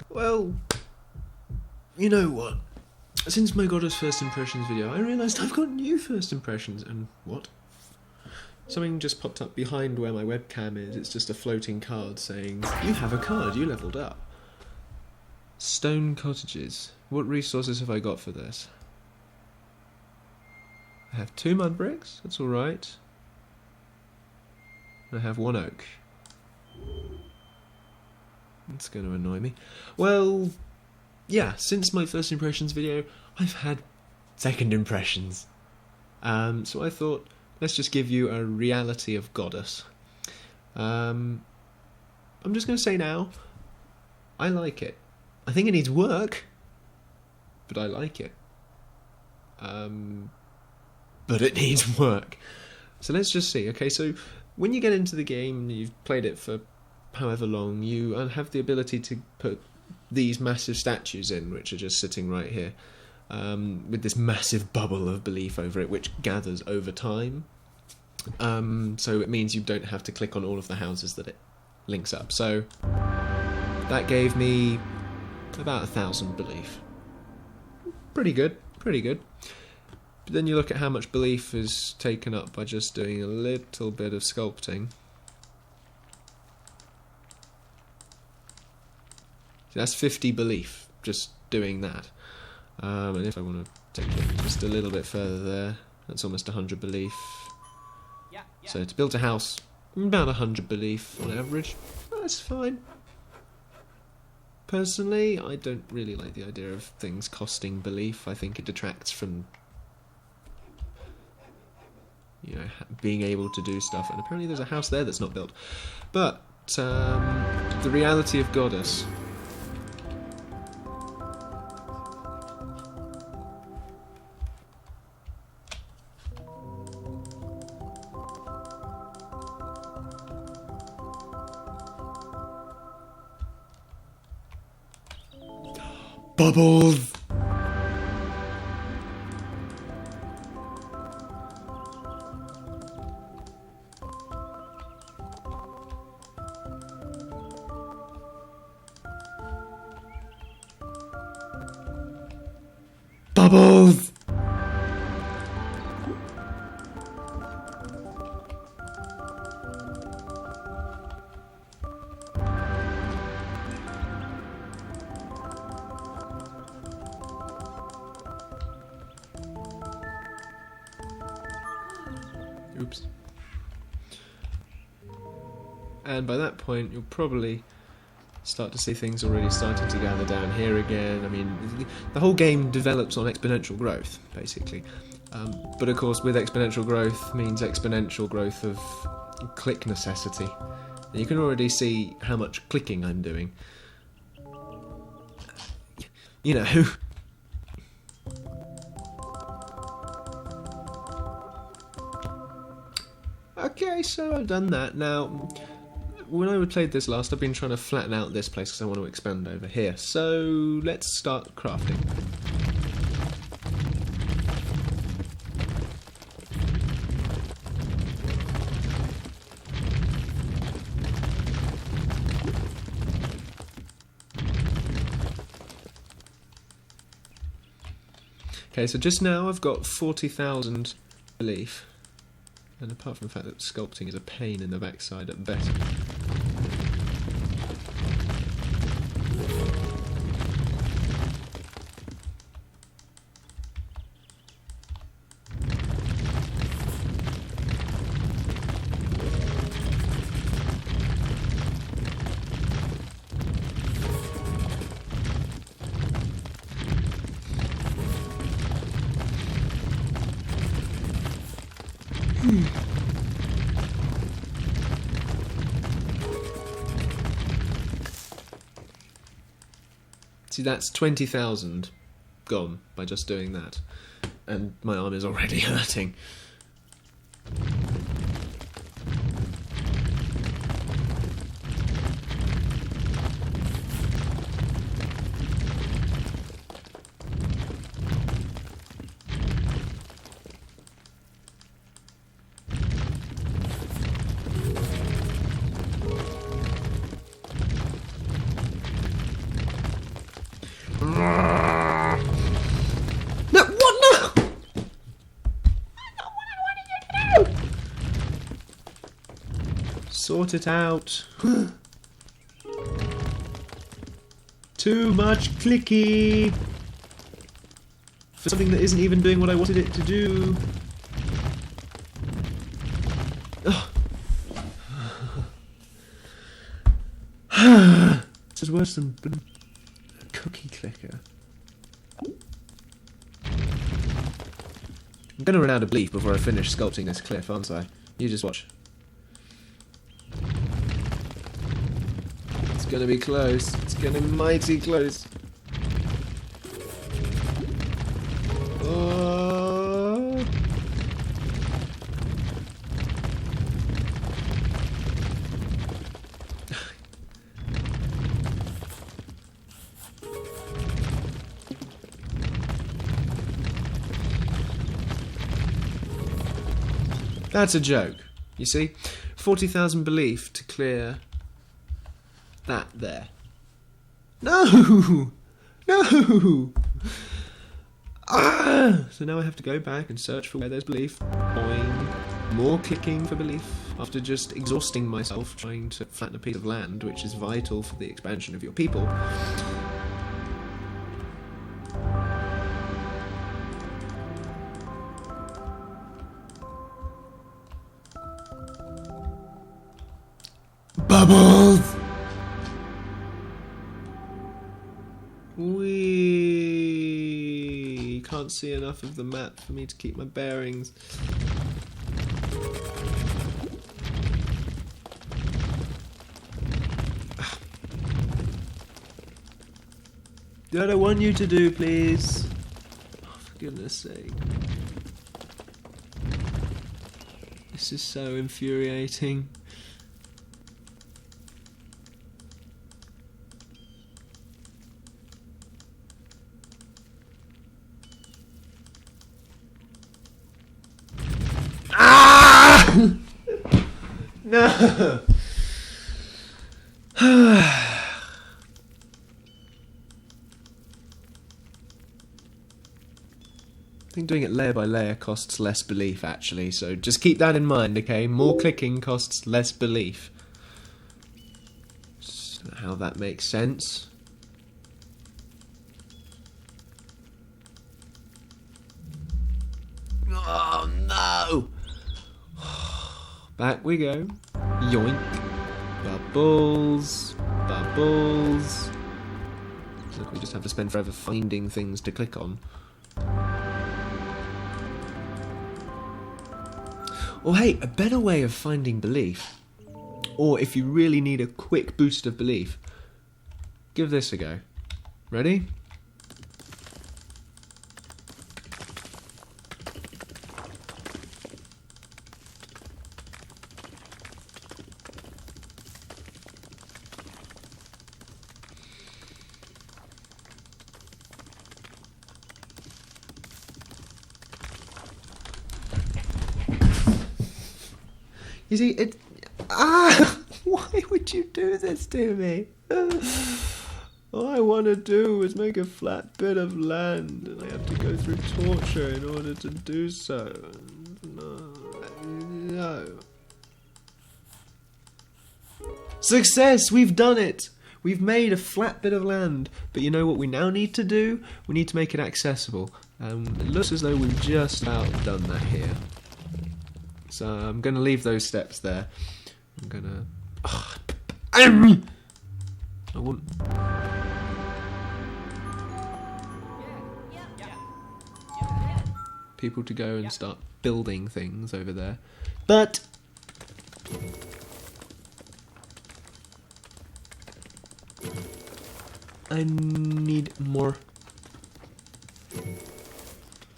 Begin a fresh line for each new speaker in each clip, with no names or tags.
Well, you know what? Since my Godus first impressions video, I realised I've got new first impressions, and what? Something just popped up behind where my webcam is. It's just a floating card saying, "You have a card, you leveled up." Stone cottages. What resources have I got for this? I have 2 mud bricks, that's alright. I have 1 oak. That's going to annoy me. Well, yeah, since my first impressions video, I've had second impressions. So I thought, let's just give you a reality of Godus. I'm just going to say now, I like it. I think it needs work, but I like it. But it needs work. So let's just see. Okay, so when you get into the game, you've played it for however long, you have the ability to put these massive statues in, which are just sitting right here, with this massive bubble of belief over it, which gathers over time. So it means you don't have to click on all of the houses that it links up. So that gave me about 1,000 belief. Pretty good, pretty good. But then you look at how much belief is taken up by just doing a little bit of sculpting. So that's 50 belief, just doing that. And if I want to take it just a little bit further there, that's almost 100 belief. So to build a house, about 100 belief on average. That's fine. Personally, I don't really like the idea of things costing belief. I think it detracts from, you know, being able to do stuff. And apparently there's a house there that's not built. But the reality of Godus. Bubbles! Bubbles! Oops. And by that point, you'll probably start to see things already starting to gather down here again. I mean, the whole game develops on exponential growth, basically. But of course, with exponential growth means exponential growth of click necessity. And you can already see how much clicking I'm doing. You know. Okay, so I've done that. Now, when I played this last, I've been trying to flatten out this place because I want to expand over here. So, let's start crafting. Okay, so just now I've got 40,000 belief. And apart from the fact that sculpting is a pain in the backside at best. See, that's 20,000 gone by just doing that. And my arm is already hurting. No, what? No! What did you do? Sort it out. Too much clicky for something that isn't even doing what I wanted it to do. This is worse than a cookie clicker. I'm gonna run out of belief before I finish sculpting this cliff, aren't I? You just watch. It's gonna be close. It's gonna be mighty close. Oh. That's a joke. You see? 40,000 belief to clear that there. No! No! Ah! So now I have to go back and search for where there's belief. Boing. More clicking for belief after just exhausting myself trying to flatten a piece of land, which is vital for the expansion of your people. Bubbles! Wee! Can't see enough of the map for me to keep my bearings. Do what I want you to do, please. Oh, for goodness sake. This is so infuriating. No! I think doing it layer by layer costs less belief, actually, so just keep that in mind, okay? More clicking costs less belief. So how that makes sense. Oh no! Back we go. Yoink. Bubbles. Bubbles. Look, we just have to spend forever finding things to click on. Or hey, a better way of finding belief, or if you really need a quick boost of belief, give this a go. Ready? You see, it... Ah! Why would you do this to me? All I want to do is make a flat bit of land, and I have to go through torture in order to do so. No. Success! We've done it! We've made a flat bit of land, but you know what we now need to do? We need to make it accessible. It looks as though we've just about done that here. So I'm going to leave those steps there. I'm going to... I want... people to go and start building things over there. But... I need more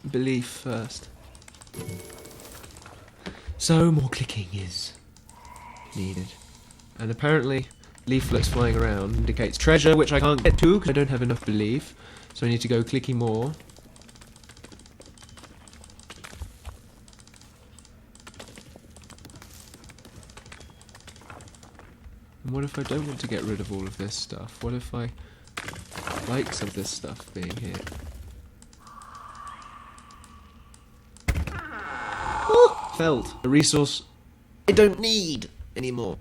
belief first. So more clicking is needed. And apparently leaflets flying around indicates treasure, which I can't get to because I don't have enough belief. So I need to go clicky more. And what if I don't want to get rid of all of this stuff? What if I like some of this stuff being here. Oh, felt a resource I don't need anymore.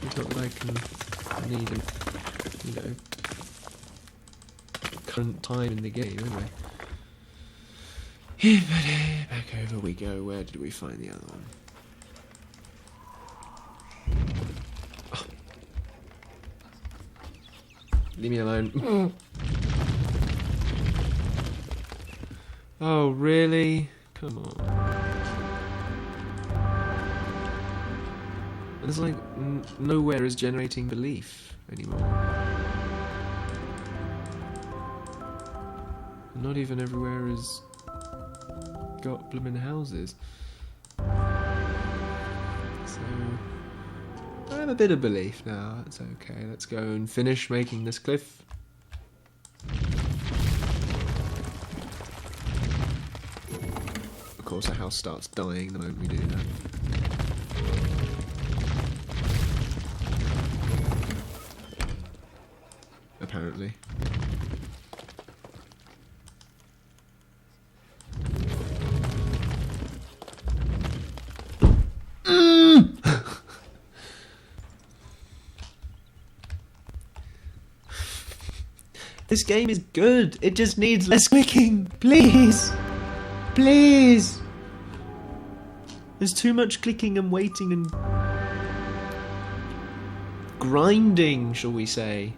It's not that I can need a, you know, current time in the game anyway. Back over we go. Where did we find the other one? Oh. Leave me alone. Oh, really? Come on. It's like nowhere is generating belief anymore. Not even everywhere is got bloomin' houses. So I have a bit of belief now. That's okay. Let's go and finish making this cliff. Of course, the house starts dying the moment we do that. Apparently. This game is good. It just needs less clicking. Please. Please. There's too much clicking and waiting and grinding, shall we say.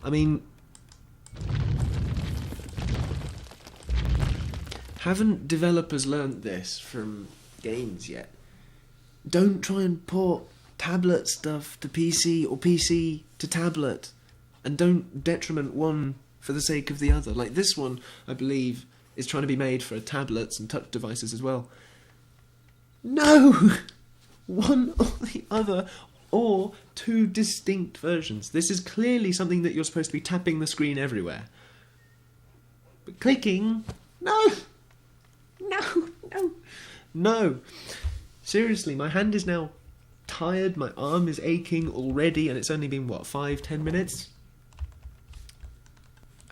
I mean, haven't developers learnt this from games yet? Don't try and port tablet stuff to PC or PC to tablet, and don't detriment one for the sake of the other. Like this one, I believe, is trying to be made for tablets and touch devices as well. No! One or the other, or two distinct versions. This is clearly something that you're supposed to be tapping the screen everywhere. But clicking? No! No! No! No! Seriously, my hand is now tired, my arm is aching already, and it's only been, what, 5-10 minutes?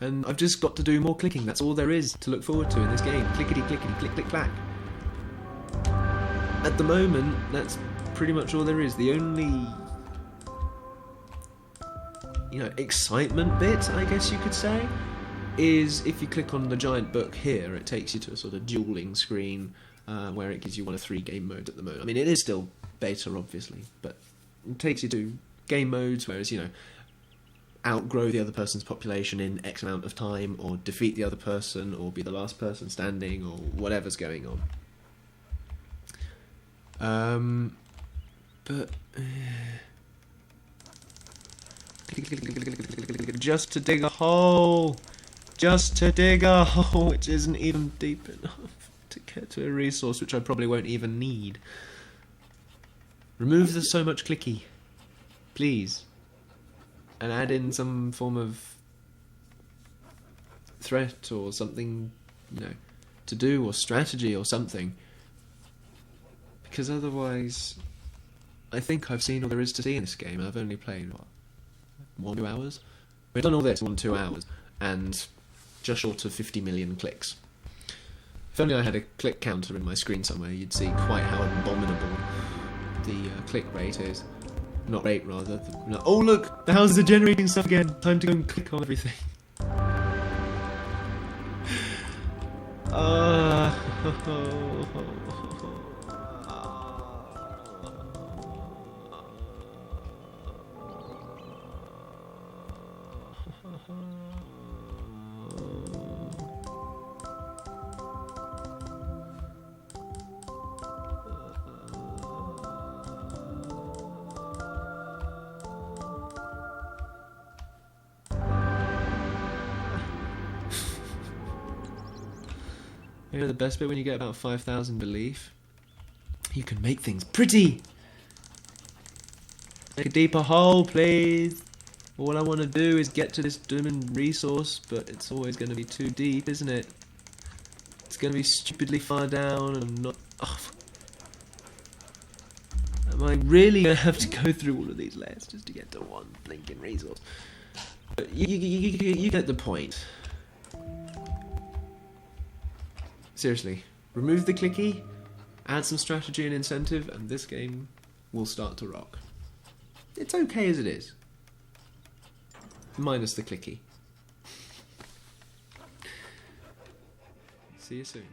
And I've just got to do more clicking. That's all there is to look forward to in this game. Clickety, clickety, click, click, clack. At the moment, that's pretty much all there is. The only, excitement bit, I guess you could say, is if you click on the giant book here, it takes you to a sort of dueling screen where it gives you one of 3 game modes at the moment. I mean, it is still beta, obviously, but it takes you to game modes, whereas, outgrow the other person's population in X amount of time, or defeat the other person, or be the last person standing, or whatever's going on. But just to dig a hole, which isn't even deep enough to get to a resource which I probably won't even need. Remove the so much clicky, please, and add in some form of threat or something, to do, or strategy or something. Because otherwise, I think I've seen all there is to see in this game. I've only played, 1-2 hours? We've done all this in 1-2 hours, and just short of 50 million clicks. If only I had a click counter in my screen somewhere, you'd see quite how abominable the click rate is. Not rate, rather. Oh look! The houses are generating stuff again! Time to go and click on everything. The best bit when you get about 5,000 belief, you can make things pretty. Make a deeper hole, please. All I want to do is get to this blooming resource, but it's always going to be too deep, isn't it? It's going to be stupidly far down and not. Oh, Am I really going to have to go through all of these layers just to get to one blinking resource? But you get the point. Seriously, remove the clicky, add some strategy and incentive, and this game will start to rock. It's okay as it is. Minus the clicky. See you soon.